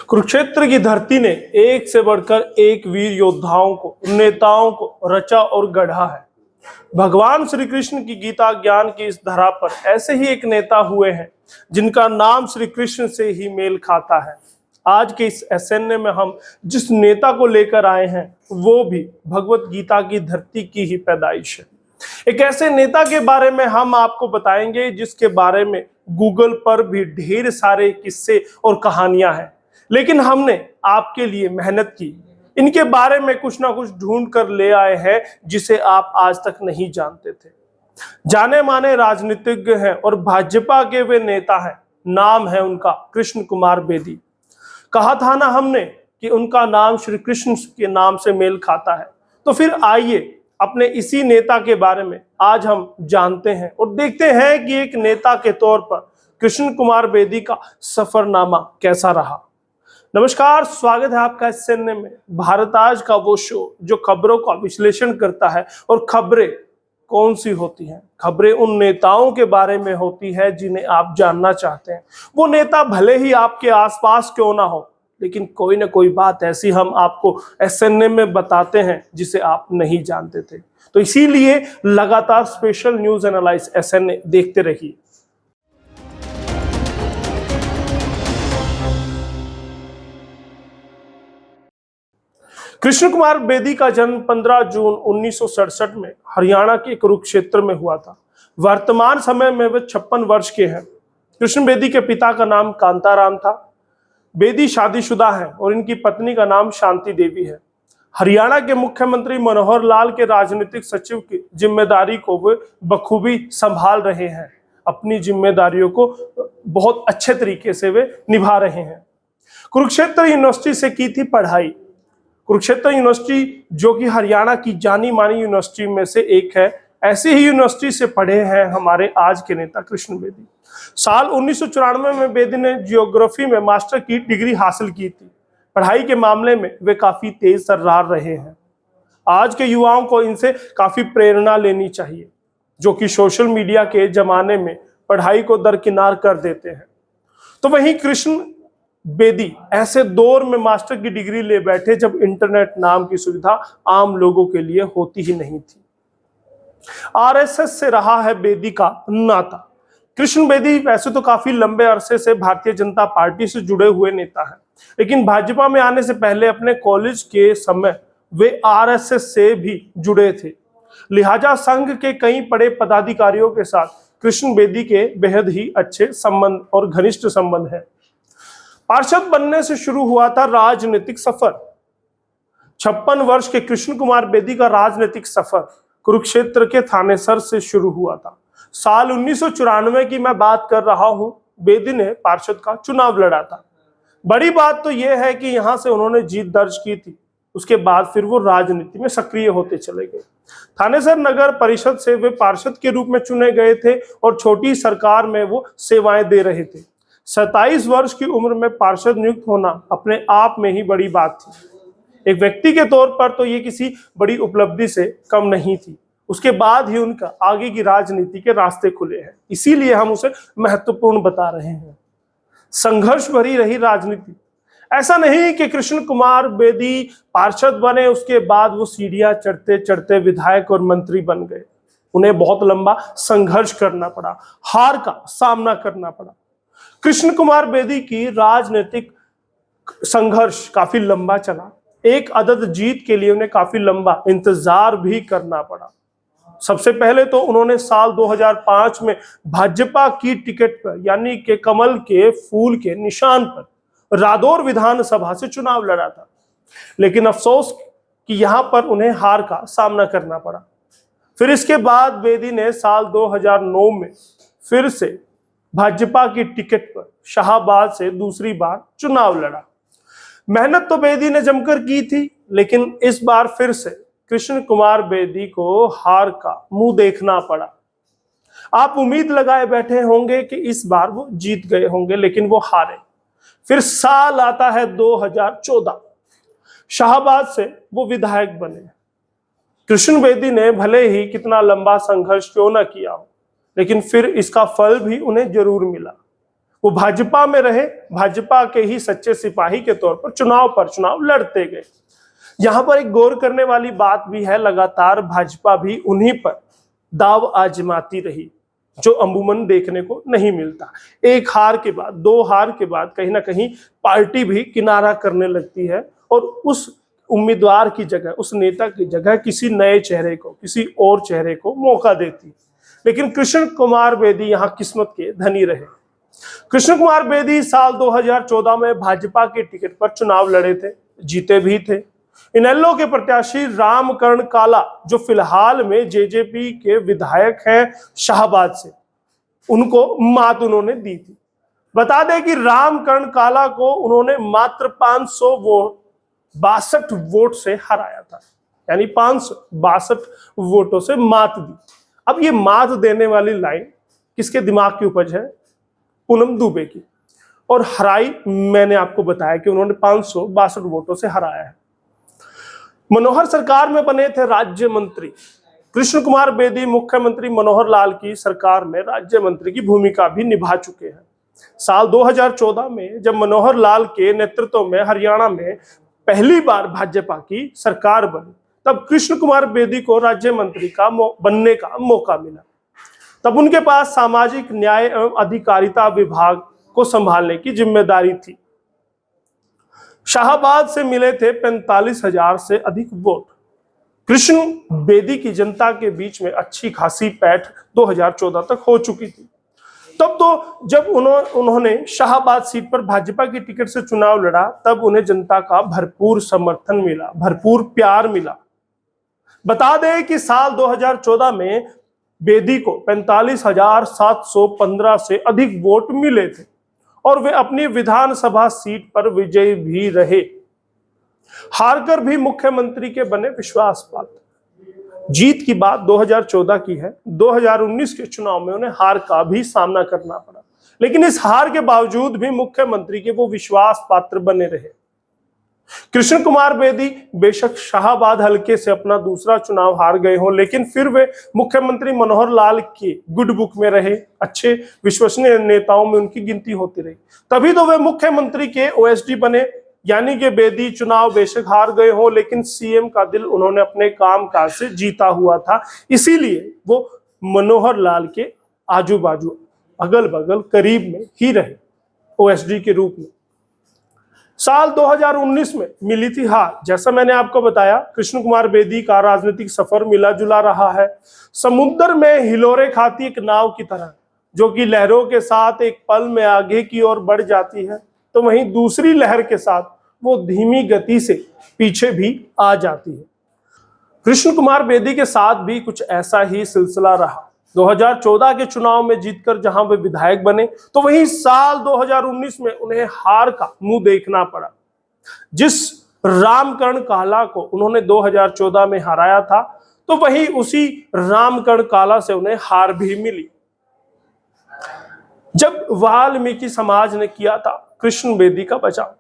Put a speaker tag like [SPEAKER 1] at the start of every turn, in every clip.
[SPEAKER 1] कुरुक्षेत्र की धरती ने एक से बढ़कर एक वीर योद्धाओं को, नेताओं को रचा और गढ़ा है। भगवान श्री कृष्ण की गीता ज्ञान की इस धरा पर ऐसे ही एक नेता हुए हैं जिनका नाम श्री कृष्ण से ही मेल खाता है। आज के इस एसएनए में हम जिस नेता को लेकर आए हैं वो भी भगवत गीता की धरती की ही पैदाइश है। एक ऐसे नेता के बारे में हम आपको बताएंगे जिसके बारे में गूगल पर भी ढेर सारे किस्से और कहानियां हैं, लेकिन हमने आपके लिए मेहनत की, इनके बारे में कुछ ना कुछ ढूंढ कर ले आए हैं जिसे आप आज तक नहीं जानते थे। जाने माने राजनीतिज्ञ हैं और भाजपा के वे नेता हैं। नाम है उनका कृष्ण कुमार बेदी। कहा था ना हमने कि उनका नाम श्री कृष्ण के नाम से मेल खाता है, तो फिर आइए अपने इसी नेता के बारे में आज हम जानते हैं और देखते हैं कि एक नेता के तौर पर कृष्ण कुमार बेदी का सफरनामा कैसा रहा। नमस्कार, स्वागत है आपका एसएनए में। भारत आज का वो शो जो खबरों का विश्लेषण करता है। और खबरें कौन सी होती हैं? खबरें उन नेताओं के बारे में होती है जिन्हें आप जानना चाहते हैं। वो नेता भले ही आपके आसपास क्यों ना हो, लेकिन कोई ना कोई बात ऐसी हम आपको एसएनए में बताते हैं जिसे आप नहीं जानते थे। तो इसीलिए लगातार स्पेशल न्यूज एनालाइज एसएनए देखते रहिए। कृष्ण कुमार बेदी का जन्म 15 जून 1967 में हरियाणा के कुरुक्षेत्र में हुआ था। वर्तमान समय में वे 56 वर्ष के हैं। कृष्ण बेदी के पिता का नाम कांताराम था। बेदी शादीशुदा हैं और इनकी पत्नी का नाम शांति देवी है। हरियाणा के मुख्यमंत्री मनोहर लाल के राजनीतिक सचिव की जिम्मेदारी को वे बखूबी संभाल रहे हैं। अपनी जिम्मेदारियों को बहुत अच्छे तरीके से वे निभा रहे हैं। कुरुक्षेत्र यूनिवर्सिटी से की थी पढ़ाई। कुरुक्षेत्र यूनिवर्सिटी जो कि हरियाणा की जानी मानी यूनिवर्सिटी में से एक है, ऐसी ही यूनिवर्सिटी से पढ़े हैं हमारे आज के नेता कृष्ण बेदी। साल 1994 में बेदी ने जियोग्राफी में मास्टर की डिग्री हासिल की थी। पढ़ाई के मामले में वे काफी तेज तर्रार रहे हैं। आज के युवाओं को इनसे काफी प्रेरणा लेनी चाहिए, जो कि सोशल मीडिया के जमाने में पढ़ाई को दरकिनार कर देते हैं। तो वहीं कृष्ण बेदी ऐसे दौर में मास्टर की डिग्री ले बैठे जब इंटरनेट नाम की सुविधा आम लोगों के लिए होती ही नहीं थी। आरएसएस से रहा है बेदी का नाता। कृष्ण बेदी वैसे तो काफी लंबे अरसे से भारतीय जनता पार्टी से जुड़े हुए नेता हैं, लेकिन भाजपा में आने से पहले अपने कॉलेज के समय वे आरएसएस से भी जुड़े थे। लिहाजा संघ के कई बड़े पदाधिकारियों के साथ कृष्ण बेदी के बेहद ही अच्छे संबंध और घनिष्ठ संबंध है। पार्षद बनने से शुरू हुआ था राजनीतिक सफर। 56 वर्ष के कृष्ण कुमार बेदी का राजनीतिक सफर कुरुक्षेत्र के थानेसर से शुरू हुआ था। साल 1994 की मैं बात कर रहा हूं। बेदी ने पार्षद का चुनाव लड़ा था। बड़ी बात तो यह है कि यहां से उन्होंने जीत दर्ज की थी। उसके बाद फिर वो राजनीति में सक्रिय होते चले गए। थानेसर नगर परिषद से वे पार्षद के रूप में चुने गए थे और छोटी सरकार में वो सेवाएं दे रहे थे। 27 वर्ष की उम्र में पार्षद नियुक्त होना अपने आप में ही बड़ी बात थी। एक व्यक्ति के तौर पर तो ये किसी बड़ी उपलब्धि से कम नहीं थी। उसके बाद ही उनका आगे की राजनीति के रास्ते खुले हैं, इसीलिए हम उसे महत्वपूर्ण बता रहे हैं। संघर्ष भरी रही राजनीति। ऐसा नहीं कि कृष्ण कुमार बेदी पार्षद बने उसके बाद वो सीढ़ियां चढ़ते चढ़ते विधायक और मंत्री बन गए। उन्हें बहुत लंबा संघर्ष करना पड़ा, हार का सामना करना पड़ा। कृष्ण कुमार बेदी की राजनीतिक संघर्ष काफी लंबा चला। एक अदद जीत के लिए उन्हें काफी लंबा इंतजार भी करना पड़ा। सबसे पहले तो उन्होंने साल 2005 में भाजपा की टिकट पर, यानी कि कमल के फूल के निशान पर रादौर विधानसभा से चुनाव लड़ा था, लेकिन अफसोस कि यहां पर उन्हें हार का सामना करना पड़ा। फिर इसके बाद बेदी ने साल 2009 में फिर से भाजपा की टिकट पर शाहबाद से दूसरी बार चुनाव लड़ा। मेहनत तो बेदी ने जमकर की थी, लेकिन इस बार फिर से कृष्ण कुमार बेदी को हार का मुंह देखना पड़ा। आप उम्मीद लगाए बैठे होंगे कि इस बार वो जीत गए होंगे, लेकिन वो हारे। फिर साल आता है 2014। शाहबाद से वो विधायक बने। कृष्ण बेदी ने भले ही कितना लंबा संघर्ष क्यों ना किया हो, लेकिन फिर इसका फल भी उन्हें जरूर मिला। वो भाजपा में रहे, भाजपा के ही सच्चे सिपाही के तौर पर चुनाव लड़ते गए। यहां पर एक गौर करने वाली बात भी है, लगातार भाजपा भी उन्हीं पर दाव आजमाती रही, जो अमूमन देखने को नहीं मिलता। एक हार के बाद, दो हार के बाद कहीं ना कहीं पार्टी भी किनारा करने लगती है और उस उम्मीदवार की जगह, उस नेता की जगह किसी नए चेहरे को, किसी और चेहरे को मौका देती। लेकिन कृष्ण कुमार बेदी यहां किस्मत के धनी रहे। कृष्ण कुमार बेदी साल 2014 में भाजपा के टिकट पर चुनाव लड़े थे, जीते भी थे। इनेलो के प्रत्याशी रामकरण काला, जो फिलहाल में जेजेपी के विधायक हैं शाहबाद से, उनको मात उन्होंने दी थी। बता दें कि रामकरण काला को उन्होंने मात्र 562 वोट से हराया था, यानी 562 वोटों से मात दी। अब ये मात देने वाली लाइन किसके दिमाग की उपज है? पूनम दुबे की। और हराई मैंने आपको बताया कि उन्होंने 562 वोटों से हराया है। मनोहर सरकार में बने थे राज्य मंत्री। कृष्ण कुमार बेदी मुख्यमंत्री मनोहर लाल की सरकार में राज्य मंत्री की भूमिका भी निभा चुके हैं। साल 2014 में जब मनोहर लाल के नेतृत्व में हरियाणा में पहली बार भाजपा की सरकार बनी, तब कृष्ण कुमार बेदी को राज्य मंत्री का बनने का मौका मिला। तब उनके पास सामाजिक न्याय एवं अधिकारिता विभाग को संभालने की जिम्मेदारी थी। शाहबाद से मिले थे 45,000 से अधिक वोट। कृष्ण बेदी की जनता के बीच में अच्छी खासी पैठ 2014 तक हो चुकी थी। तब तो जब उन्होंने शाहबाद सीट पर भाजपा की टिकट से चुनाव लड़ा, तब उन्हें जनता का भरपूर समर्थन मिला, भरपूर प्यार मिला। बता दें कि साल 2014 में बेदी को 45,715 से अधिक वोट मिले थे और वे अपनी विधानसभा सीट पर विजयी भी रहे। हारकर भी मुख्यमंत्री के बने विश्वास पात्र। जीत की बात 2014 की है, 2019 के चुनाव में उन्हें हार का भी सामना करना पड़ा, लेकिन इस हार के बावजूद भी मुख्यमंत्री के वो विश्वास पात्र बने रहे। कृष्ण कुमार बेदी बेशक शाहबाद हलके से अपना दूसरा चुनाव हार गए हों, लेकिन फिर वे मुख्यमंत्री मनोहर लाल के गुड बुक में रहे, अच्छे विश्वसनीय नेताओं में उनकी गिनती होती रही। तभी तो वे मुख्यमंत्री के ओएसडी बने। यानी कि बेदी चुनाव बेशक हार गए हों, लेकिन सीएम का दिल उन्होंने अपने कामकाज से जीता हुआ था। इसीलिए वो मनोहर लाल के आजू बाजू, अगल बगल, करीब में ही रहे ओएसडी के रूप में। साल 2019 में मिली थी हार। जैसा मैंने आपको बताया, कृष्ण कुमार बेदी का राजनीतिक सफर मिला जुला रहा है। समुद्र में हिलोरे खाती एक नाव की तरह, जो कि लहरों के साथ एक पल में आगे की ओर बढ़ जाती है, तो वहीं दूसरी लहर के साथ वो धीमी गति से पीछे भी आ जाती है। कृष्ण कुमार बेदी के साथ भी कुछ ऐसा ही सिलसिला रहा। 2014 के चुनाव में जीतकर जहां वे विधायक बने, तो वहीं साल 2019 में उन्हें हार का मुंह देखना पड़ा। जिस रामकरण काला को उन्होंने 2014 में हराया था, तो वहीं उसी रामकरण काला से उन्हें हार भी मिली। जब वाल्मीकि समाज ने किया था कृष्ण बेदी का बचाव,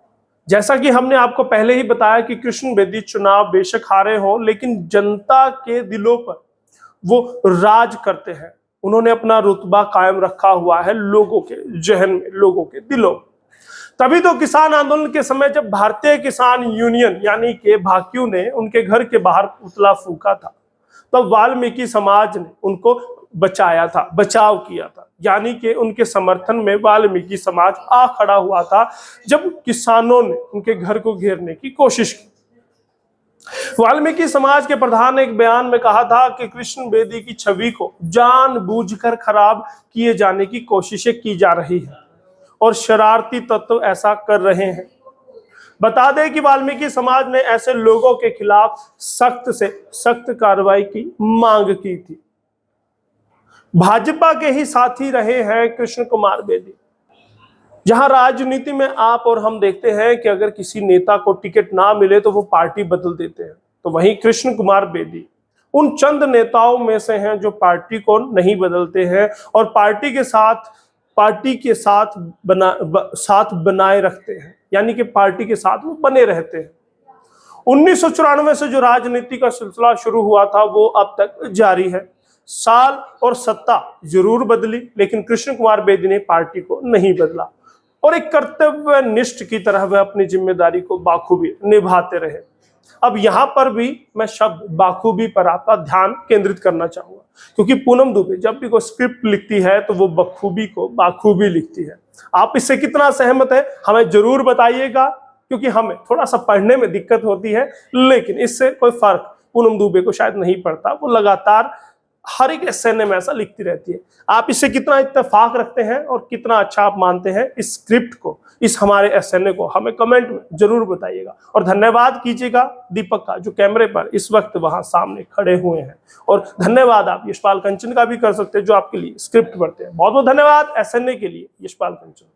[SPEAKER 1] जैसा कि हमने आपको पहले ही बताया कि कृष्ण बेदी चुनाव बेशक हारे हों, लेकिन जनता के दिलों पर वो राज करते हैं। उन्होंने अपना रुतबा कायम रखा हुआ है लोगों के जहन में, लोगों के दिलों में। तभी तो किसान आंदोलन के समय जब भारतीय किसान यूनियन यानी कि भाकियू ने उनके घर के बाहर पुतला फूंका था, तब वाल्मीकि समाज ने उनको बचाया था, बचाव किया था। यानी कि उनके समर्थन में वाल्मीकि समाज आ खड़ा हुआ था जब किसानों ने उनके घर को घेरने की कोशिश की। वाल्मीकि समाज के प्रधान ने एक बयान में कहा था कि कृष्ण बेदी की छवि को जानबूझकर खराब किए जाने की कोशिशें की जा रही है और शरारती तत्व ऐसा कर रहे हैं। बता दें कि वाल्मीकि समाज ने ऐसे लोगों के खिलाफ सख्त से सख्त कार्रवाई की मांग की थी। भाजपा के ही साथी रहे हैं कृष्ण कुमार बेदी। जहां राजनीति में आप और हम देखते हैं कि अगर किसी नेता को टिकट ना मिले तो वो पार्टी बदल देते हैं, तो वहीं कृष्ण कुमार बेदी उन चंद नेताओं में से हैं जो पार्टी को नहीं बदलते हैं और पार्टी के साथ बनाए रखते हैं। यानी कि पार्टी के साथ वो बने रहते हैं। 1994 से जो राजनीति का सिलसिला शुरू हुआ था वो अब तक जारी है। साल और सत्ता जरूर बदली, लेकिन कृष्ण कुमार बेदी ने पार्टी को नहीं बदला और एक कर्तव्यनिष्ठ की तरह वह अपनी जिम्मेदारी को बाखूबी निभाते रहे। अब यहां पर भी मैं शब्द बाखूबी पर आपका ध्यान केंद्रित करना चाहूंगा, क्योंकि पूनम दुबे जब भी कोई स्क्रिप्ट लिखती है तो वो बखूबी को बाखूबी लिखती है। आप इससे कितना सहमत है हमें जरूर बताइएगा, क्योंकि हमें थोड़ा सा पढ़ने में दिक्कत होती है, लेकिन इससे कोई फर्क पूनम दुबे को शायद नहीं पड़ता। वो लगातार हर एक एस्से में ऐसा लिखती रहती है। आप इससे कितना इत्तेफाक रखते हैं और कितना अच्छा आप मानते हैं इस स्क्रिप्ट को, इस हमारे एस्से को, हमें कमेंट में जरूर बताइएगा। और धन्यवाद कीजिएगा दीपक का, जो कैमरे पर इस वक्त वहां सामने खड़े हुए हैं। और धन्यवाद आप यशपाल कंचन का भी कर सकते हैं, जो आपके लिए स्क्रिप्ट पढ़ते हैं। बहुत बहुत धन्यवाद एस्से के लिए यशपाल कंचन।